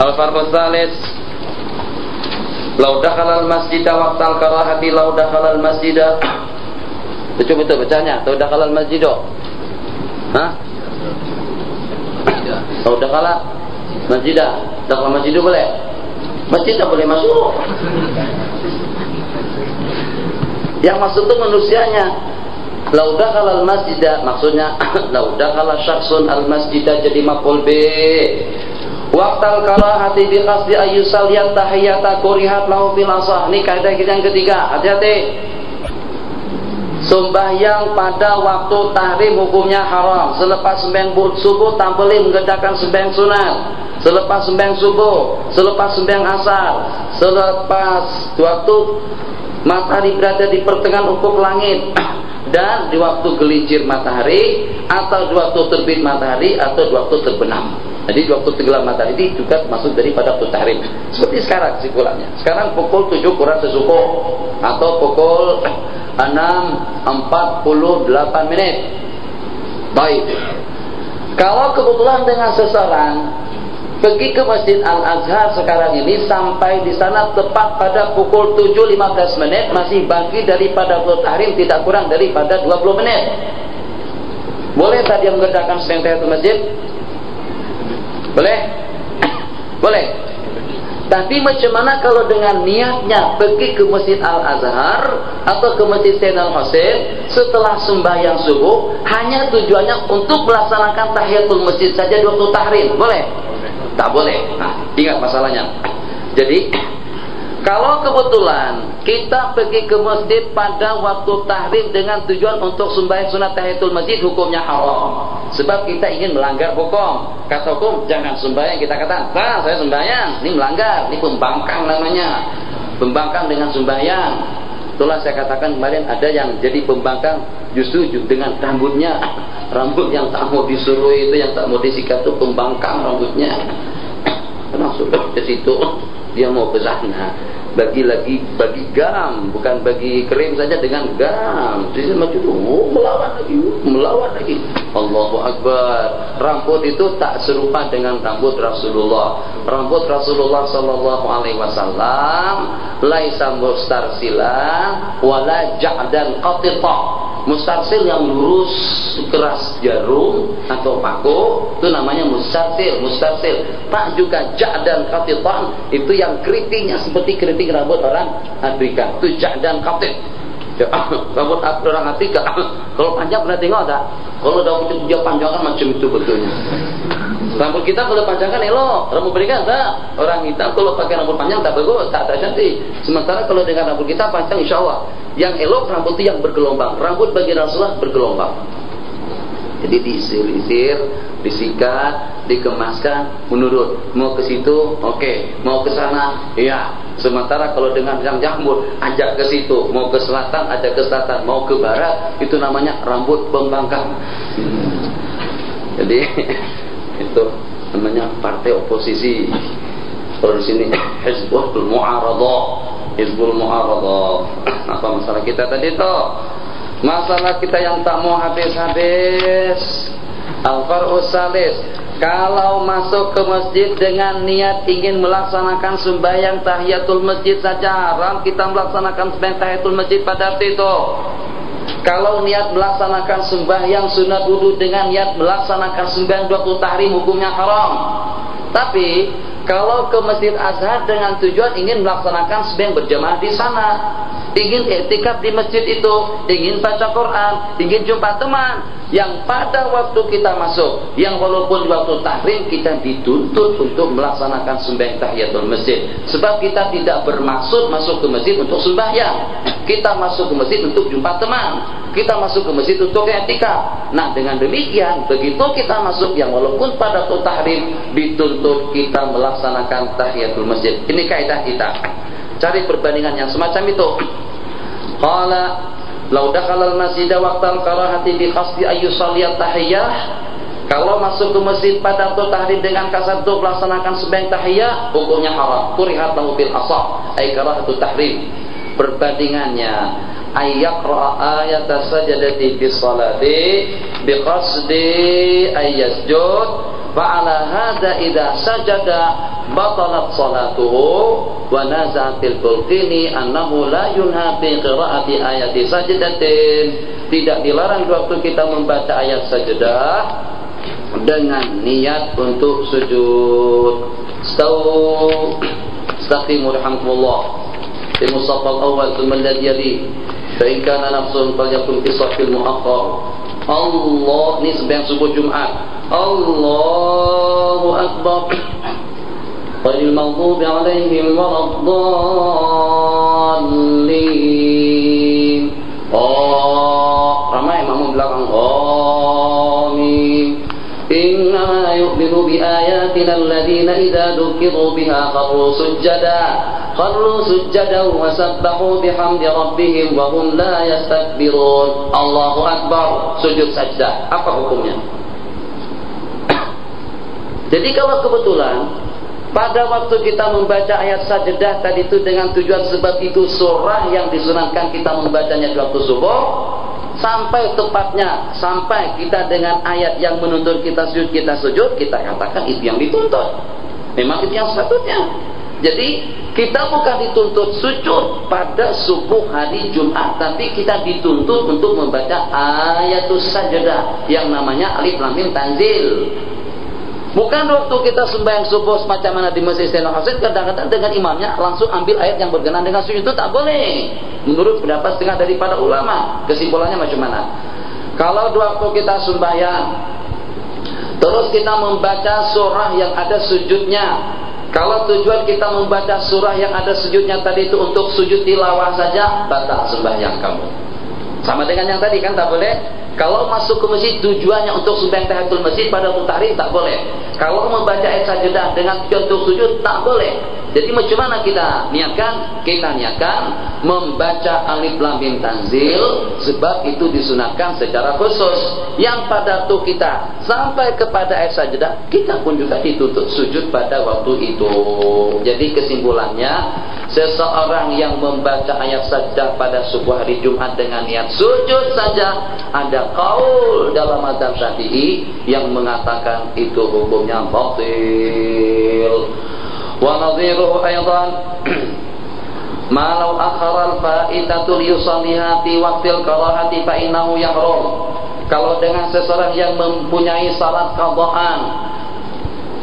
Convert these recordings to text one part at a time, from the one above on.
Al-farqus tsalits, law dakhala al-masjid waqtal karahati law dakhala al-masjid. Coba betul bacanya, law dakhala al-masjid. Hah? Law dakhala masjid. Dakhala masjid boleh? Masjid tak boleh masuk. Yang masuk itu manusianya. Law dakhala al-masjid maksudnya law dakhala syakhsun al-masjid jadi maf'ul bih. Waqtal karahati bi qasdi ayyusalliyat tahiyata kurihat lahu fil asah. Ini kaidah kita yang ketiga. Hati-hati. Sembahyang pada waktu tahrim hukumnya haram. Selepas sembahyang subuh tak boleh mengerjakan sembahyang sunat. Selepas sembahyang subuh, selepas sembahyang asar, selepas waktu matahari berada di pertengahan ufuk langit, dan di waktu gelincir matahari, atau di waktu terbit matahari, atau di waktu terbenam. Jadi di waktu tenggelam matahari ini juga masuk daripada waktu tahrim. Seperti sekarang kesimpulannya. Sekarang pukul 7 kurang sesuku, atau pukul 6.48 menit. Baik. Kalau kebetulan dengan seseorang pergi ke Masjid Al-Azhar sekarang ini, sampai di sana tepat pada pukul 7.15 menit, masih bagi daripada waktu tahrim tidak kurang daripada 20 menit. Boleh tak dia mengerjakan sembahyang tahiyatul masjid? Boleh? Boleh. Tapi macam mana kalau dengan niatnya pergi ke Masjid Al-Azhar atau ke Masjid Sayyidina Husain setelah sembahyang subuh, hanya tujuannya untuk melaksanakan tahiyatul masjid saja di waktu tahrim? Boleh? Tak boleh. Nah, ingat masalahnya. Jadi kalau kebetulan kita pergi ke masjid pada waktu tahrim dengan tujuan untuk sembahyang sunat tahiyatul masjid, hukumnya haram. Sebab kita ingin melanggar hukum. Kata hukum jangan sembahyang, kita katakan, "Nah, saya sembahyang." Ini melanggar, ini pembangkang namanya. Pembangkang dengan sembahyang. Itulah saya katakan kemarin ada yang jadi pembangkang justru dengan rambutnya. Rambut yang tak mau disuruh itu, yang tak mau disikat itu pembangkang rambutnya. Masuk ke situ, dia mau ke sana, bagi garam, bukan bagi krim saja, dengan garam. Jadi macam itu, melawan lagi. Allahu Akbar. Rambut itu tak serupa dengan rambut Rasulullah. Rambut Rasulullah sallallahu alaihi wasallam laisa mustarsilan wala ja'dan qatita. Mustarsil yang lurus keras jarum atau paku itu namanya mustarsil. Tak juga ja'dan qatitan, itu yang keritingnya seperti keriting rambut orang Afrika. Itu ja'dan qatit. Rambut orang Afrika. Kalau panjang pernah tengok tak? Kalau dia panjangkan macam itu betulnya. Rambut kita kalau panjangkan elok, rambut mereka tak. Orang hitam kalau pakai rambut panjang tak bagus, tak cantik. Sementara kalau dengan rambut kita panjang, insya Allah yang elok rambut itu yang bergelombang. Rambut bagi Rasulullah bergelombang. Jadi disisir, disikat, dikemaskan, menurut. Mau ke situ, oke. Mau ke sana, iya. Sementara kalau dengan yang jambul, ajak ke situ. Mau ke selatan, ajak ke selatan. Mau ke barat, itu namanya rambut pembangkang. Jadi itu namanya partai oposisi. Kalau di sini Hizbul Mu'aradah. Apa masalah kita tadi toh? Masalah kita yang tak mau habis-habis. Al-far'us tsalits, kalau masuk ke masjid dengan niat ingin melaksanakan sembahyang tahiyatul masjid saja, haram kita melaksanakan sembahyang tahiyatul masjid pada waktu itu. Kalau niat melaksanakan sembahyang sunat wudu dengan niat melaksanakan sembahyang waktu tahrim, hukumnya haram. Tapi kalau ke Masjid Azhar dengan tujuan ingin melaksanakan sembahyang berjamaah di sana, ingin iktikaf di masjid itu, ingin baca Quran, ingin jumpa teman, yang pada waktu kita masuk, yang walaupun waktu tahrim kita dituntut untuk melaksanakan sembahyang tahiyatul masjid. Sebab kita tidak bermaksud masuk ke masjid untuk sembahyang. Kita masuk ke masjid untuk jumpa teman. Kita masuk ke masjid untuk i'tikaf. Nah, dengan demikian, begitu kita masuk yang walaupun pada waktu tahrim dituntut kita melaksanakan tahiyatul masjid. Ini kaidah kita. Cari perbandingan yang semacam itu. Qala law dakhala al-masjid waqtal karahati bi qasdi ayyusalliyat tahiyyah. Kalau masuk ke masjid pada waktu tahrim dengan kasar untuk melaksanakan sembahyang tahiyyah, hukumnya haram. Kurihat lahu bil asah, ay karahatu tahrim. Perbandingannya, ayyaqra ayata sajadati fi sholati bi qasdi ayyasjud fa'ala hadza idza sajada batalat salatuhu wa nazatil bulqini annahu la yunha bi qiraati ayati sajdatin. Tidak dilarang waktu kita membaca ayat sajdah dengan niat untuk sujud. Istaqimu rahimakumullah. Di mushaf al-awwal thumma alladhi yali fa in kana nafsun falyakun fi safil muakhkhar. Allah, ini sembahyang subuh Jumat. Allahu akbar. Ghairil maghdubi 'alaihim waladdallin. Oh, ramai makmum belakang. Amin. Innama yu'minu bi ayatina alladziina idza dzukiru biha kharru sujjada wa sabbahu bihamdi rabbihim wa hum la yastakbirun. Allahu akbar, sujud sajdah. Apa hukumnya? Jadi kalau kebetulan pada waktu kita membaca ayat sajdah tadi itu dengan tujuan sebab itu surah yang disunatkan kita membacanya di waktu subuh, sampai tepatnya sampai kita dengan ayat yang menuntut kita sujud, kita katakan itu yang dituntut. Memang itu yang sepatutnya. Jadi kita bukan dituntut sujud pada subuh hari Jumat, tapi kita dituntut untuk membaca ayatus sajdah yang namanya alif lam mim tanzil. Bukan waktu kita sembahyang subuh semacam mana di Masjid Sayyidina Hasan, kadang-kadang dengan imamnya langsung ambil ayat yang berkenaan dengan sujud, itu tak boleh. Menurut pendapat setengah daripada ulama. Kesimpulannya macam mana? Kalau waktu kita sembahyang terus kita membaca surah yang ada sujudnya, kalau tujuan kita membaca surah yang ada sujudnya tadi itu untuk sujud tilawah saja, batal sembahyang kamu. Sama dengan yang tadi kan, tak boleh. Kalau masuk ke masjid tujuannya untuk sembahyang tahiyatul masjid pada waktu tahrim, tak boleh. Kalau membaca ayat sajdah dengan tujuan untuk sujud, tak boleh. Jadi macam mana kita niatkan? Kita niatkan membaca alif lam mim tanzil, sebab itu disunatkan secara khusus. Yang pada waktu kita sampai kepada ayat sajdah, kita pun juga dituntut sujud pada waktu itu. Jadi kesimpulannya, seseorang yang membaca ayat sajdah pada subuh hari Jumat dengan niat sujud saja, ada qaul dalam mazhab Syafi'i yang mengatakan itu hukumnya batil. Wa nadhiruhu aidan ma law akhara al-fa'itatu yusalliha fi waqtil karahati fa innahu yahrum. Kalau dengan seseorang yang mempunyai salat qadaan,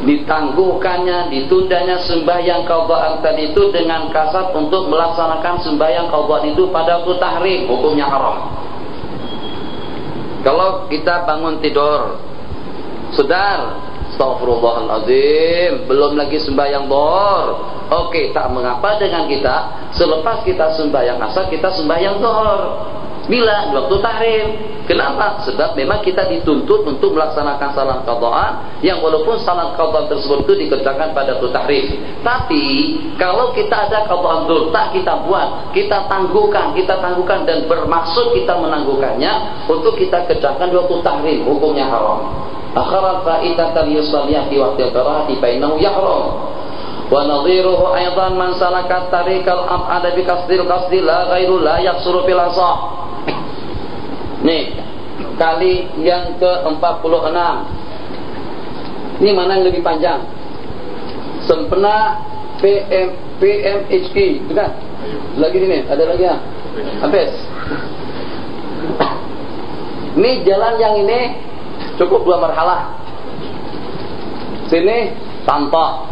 ditangguhkannya, ditundanya sembahyang qadaan tadi itu dengan kasat untuk melaksanakan sembahyang qadaan itu pada waktu tahrim, hukumnya haram. Kalau kita bangun tidur, sedar, astagfirullahaladzim, belum lagi sembahyang dhuhr, oke, tak mengapa dengan kita selepas kita sembahyang asar kita sembahyang dhuhr. Bila waktu tahrim. Kenapa? Sebab memang kita dituntut untuk melaksanakan salat qadaan, yang walaupun salat qadaan tersebut itu dikerjakan pada waktu tahrim. Tapi kalau kita ada qadaan dhuhr, tak kita buat, kita tangguhkan dan bermaksud kita menangguhkannya untuk kita kerjakan di waktu tahrim, hukumnya haram. Akharat fa'itatan yusalliya fi waqtil karahati fa innahu yahram. Wa nadhiruhu aidan man salaka tariqal ab'ada bi qasdil qasdi la ghairu la yaqsuru fil asah. Nih, kali yang ke-46. Ini mana yang lebih panjang? Sempena PMHQ, bukan? Lagi ini, ada lagi ya? Habis. Ini jalan yang ini cukup 2 marhalah. Sini tanpa.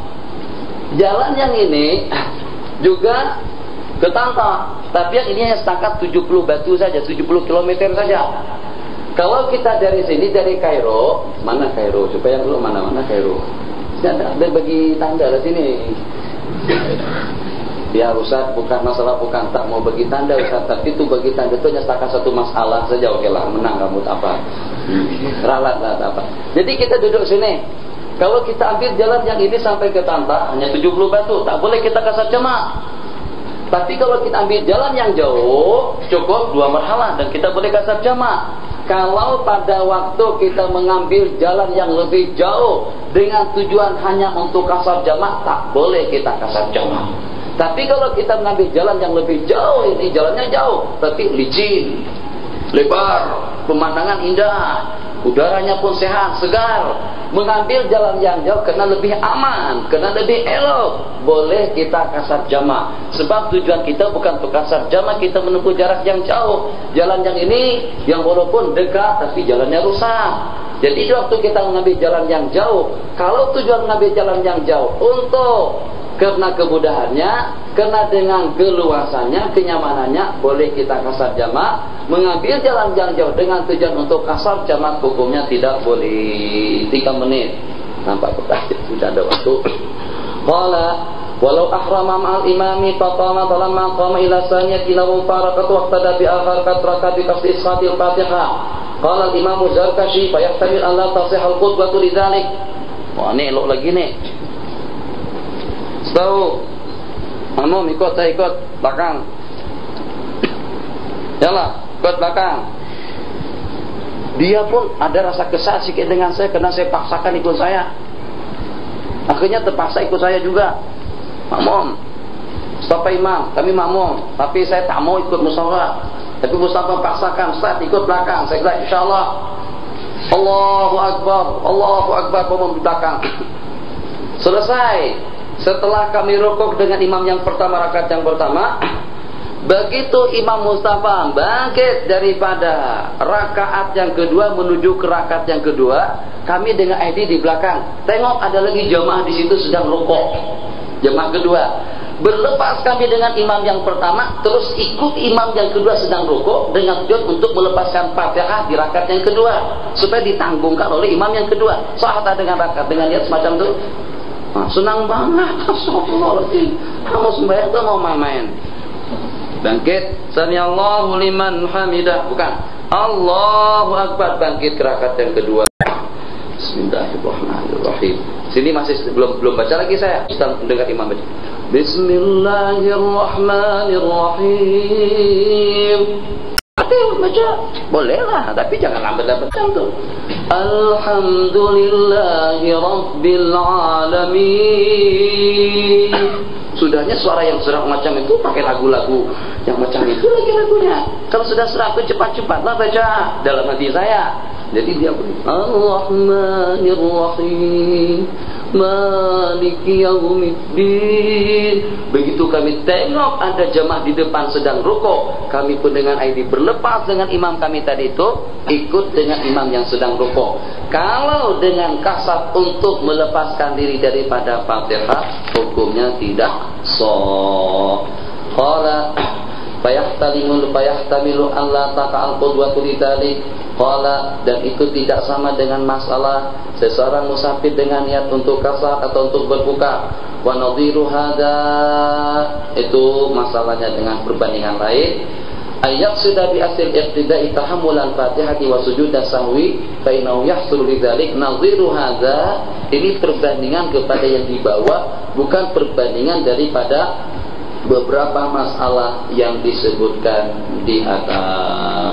Jalan yang ini juga ke Tanta, tapi yang ini hanya setakat 70 batu saja, 70 km saja. Kalau kita dari sini, dari Kairo, mana Kairo? Supaya dulu mana Kairo. Ada bagi tanda di sini. Ya Ustaz, bukan masalah, bukan tak mau bagi tanda Ustaz, tapi itu bagi tanda itu hanya setakat satu masalah saja. Oke lah, menang kamu tak apa. Ralat lah tak apa. Jadi kita duduk sini. Kalau kita ambil jalan yang ini sampai ke Tanta, hanya 70 batu, tak boleh kita kasar jamak. Tapi kalau kita ambil jalan yang jauh, cukup 2 marhalah dan kita boleh kasar jamak. Kalau pada waktu kita mengambil jalan yang lebih jauh dengan tujuan hanya untuk kasar jamak, tak boleh kita kasar jamak. Tapi kalau kita mengambil jalan yang lebih jauh, ini jalannya jauh, tapi licin, lebar, pemandangan indah, udaranya pun sehat, segar. Mengambil jalan yang jauh karena lebih aman, karena lebih elok. Boleh kita kasar jamak. Sebab tujuan kita bukan untuk kasar jamak, kita menempuh jarak yang jauh. Jalan yang ini, yang walaupun dekat, tapi jalannya rusak. Jadi waktu kita mengambil jalan yang jauh, kalau tujuan mengambil jalan yang jauh untuk karena kemudahannya, karena dengan keluasannya, kenyamanannya, boleh kita kasar jamak. Mengambil jalan yang jauh dengan tujuan untuk kasar jamak, hukumnya tidak boleh. 3 menit. Nampak tak? Sudah ada waktu. Qala walau ahrama ma'al imami faqama falamma qama ila saniyati law faraqat waqtada bi akhar katraka bi qasdi isqatil Fatihah. Qala al-Imam Zarkashi fa yahtamil an la tasih al-khutbah lidzalik. Wah, ini elok lagi nih. Tahu, kamu ikut, saya ikut belakang. Yalah, ikut belakang. Dia pun ada rasa kesal sikit dengan saya karena saya paksakan ikut saya. Akhirnya terpaksa ikut saya juga. Makmum, Mustafa imam, kami makmum, tapi saya tak mau ikut Mustafa. Tapi Mustafa paksakan, Ustaz ikut belakang. Saya kata insyaallah. Allahu Akbar, Allahu Akbar, makmum di belakang. Selesai. Setelah kami rukuk dengan imam yang pertama, rakaat yang pertama, begitu Imam Mustafa bangkit daripada rakaat yang kedua menuju ke rakaat yang kedua, kami dengan ID di belakang. Tengok ada lagi jamaah di situ sedang rukuk. Jamaah kedua. Berlepas kami dengan imam yang pertama, terus ikut imam yang kedua sedang rukuk dengan tujuan untuk melepaskan Fatihah di rakaat yang kedua supaya ditanggungkan oleh imam yang kedua. Sah tak dengan rakaat dengan niat semacam itu? Nah, senang banget. Astagfirullahaladzim. Kamu sembahyang tuh mau main-main. Bangkit, samiallahu liman hamidah. Bukan, Allahu Akbar. Bangkit ke rakaat yang kedua. Bismillahirrahmanirrahim. Sini masih belum baca lagi saya. Sedang mendengar imam baca. Bismillahirrahmanirrahim. Baca bolehlah, tapi jangan lambat-lambat tuh. Alhamdulillahi Rabbil Alamin. Sudahnya suara yang serak macam itu pakai lagu-lagu yang macam itu lagi lagunya. Kalau sudah serak itu cepat-cepatlah baca dalam hati saya. Jadi dia Ar-Rahmanir-Rahim Maliki Yaumiddin. Begitu kami tengok ada jamaah di depan sedang rukuk, kami pun dengan ID berlepas dengan imam kami tadi itu, ikut dengan imam yang sedang rukuk. Kalau dengan kasar untuk melepaskan diri daripada Fatihah, hukumnya tidak sah. Qala fayahtamilu an la taqa'al qudwatu lidzalik. Qala, dan itu tidak sama dengan masalah seseorang musafir dengan niat untuk kasar atau untuk berbuka. Wa nadhiru hadza, itu masalahnya dengan perbandingan lain. Ayat sudah bi asil iqtida'i tahammulan Fatihati wa sujudan sahwi fa innahu yahsul lidzalik. Nadhiru hadza, ini perbandingan kepada yang dibawa, bukan perbandingan daripada beberapa masalah yang disebutkan di atas.